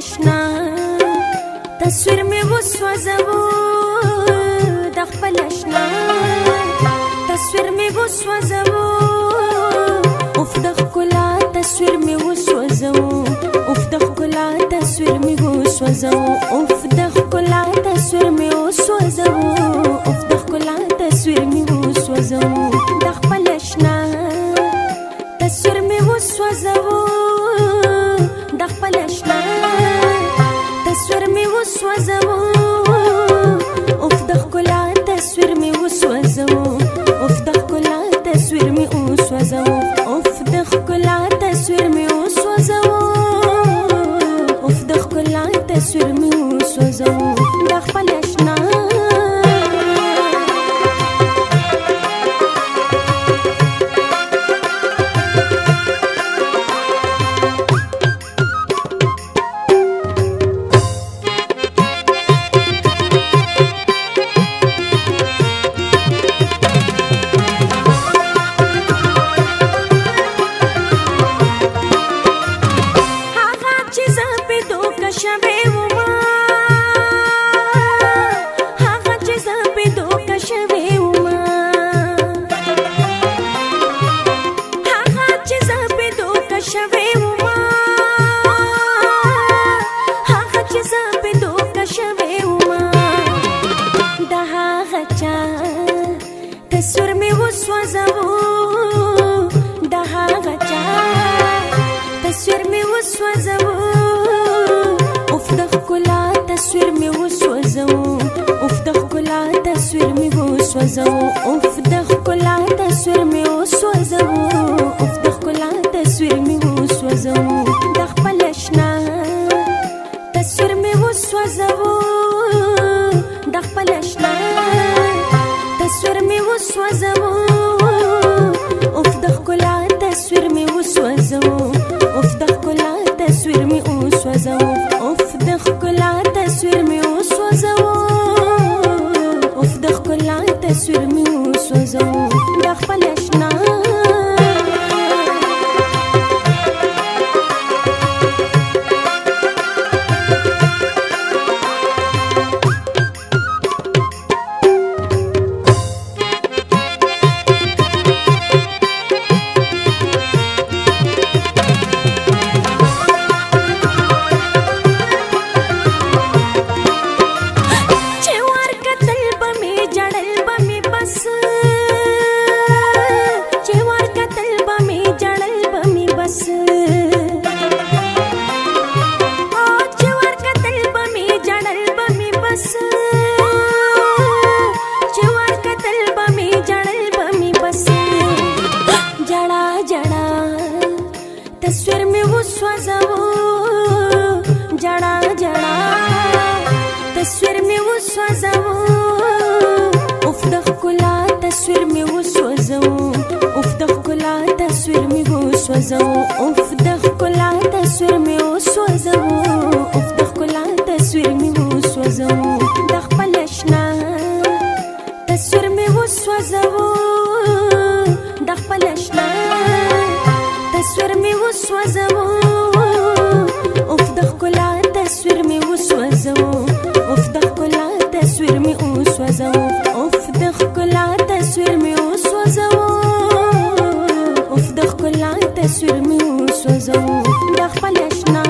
آشنا تصویر می وسوځو د خپل آشنا تصویر می وسوځو اوف د ښکلا تصویر می وسوځو اوف د ښکلا تصویر می وسوځو اوف د ښکلا تصویر می وسوځو اوف د ښکلا تصویر می وسوځو د خپل آشنا تصویر می وسوځو د خپل آشنا تصویر می وسوځو اوف د ښکلا تصویر می وسوځو اوف د ښکلا تصویر می وسوځو اوف د ښکلا تصویر می وسوځو اوف د ښکلا تصویر می وسوځو د خپل آشنا تصویر می وسوځو د هغه چا تصویر می وسوځو اوف د ښکلا تصویر می وسوځو اوف د ښکلا تصویر می وسوځو اوف د ښکلا تصویر می وسوځو اوف د ښکلا تصویر می وسوځو د خپل آشنا تصویر می وسوځو د خپل آشنا تصویر می وسوځو اوف د ښکلا تصویر می وسوځو اوف د ښکلا تصویر می وسوځو اوف د ښکلا تصویر می وسوځو اوف د ښکلا تصویر می وسوځو د خپل آشنا تصویر می وسوځو جړا جړا تصویر می وسوځو اوف د ښکلا تصویر می وسوځو اوف د ښکلا تصویر می وسوځو اوف د ښکلا تصویر می وسوځو اوف د ښکلا تصویر می وسوځو د خپل آشنا تصویر می وسوځو د خپل آشنا تصویر می وسوځو اوف د ښکلا تصویر می وسوځو اوف د ښکلا تصویر می وسوځو اوف د ښکلا تصویر می وسوځو اوف د ښکلا تصویر می وسوځو د خپل آشنا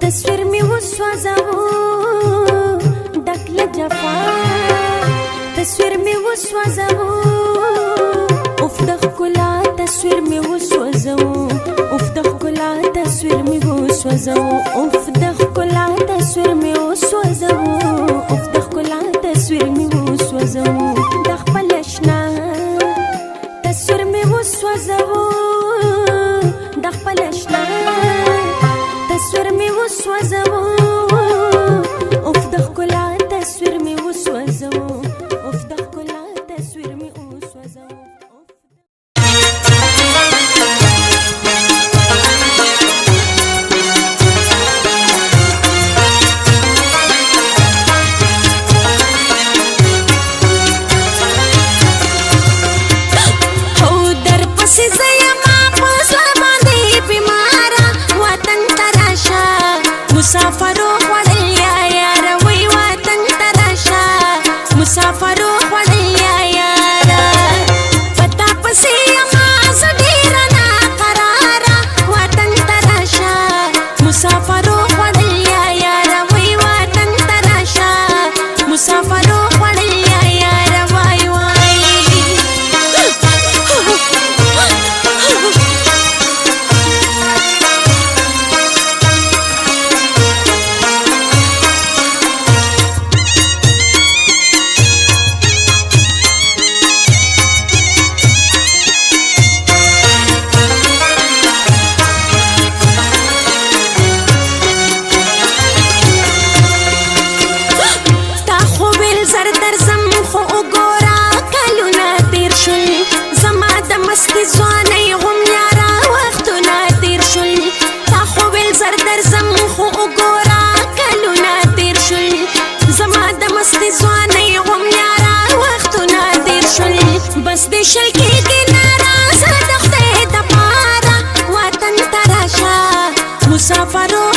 تصویر می وسوځو ډک له جفا تصویر می وسوځو اوف د ښکلا تصویر می وسوځو اوف د ښکلا تصویر وسوځو اوف د ښکلا تصویر مې وسوځو اوف د ښکلا تصویر مې وسوځو د خپل اشنا تصویر مې وسوځو د خپل اشنا تصویر مې وسوځو اوف د ښکلا تصویر مې وسوځو اوف د ښکلا تصویر مې وسوځو مسافرو خوړل یا یاره وی وطن ته راشه مسافرو خوړل یا یاره پتا پسې یما زه ډېره ناقراره وطن ته راشه مسافرو خوړل یا یاره وی وطن ته راشه مسافرو خوړل یا یاره وای وای مستی ځوانۍ هم یاره وختونه تیر شول تا خو ویل زر درځم خو وګوره کلونه تیر شول زما د مستی ځوانۍ هم یاره وختونه تیر شول بس دې شل کېږي ناراضه د خدای دپاره وطن ته راشه مسافرو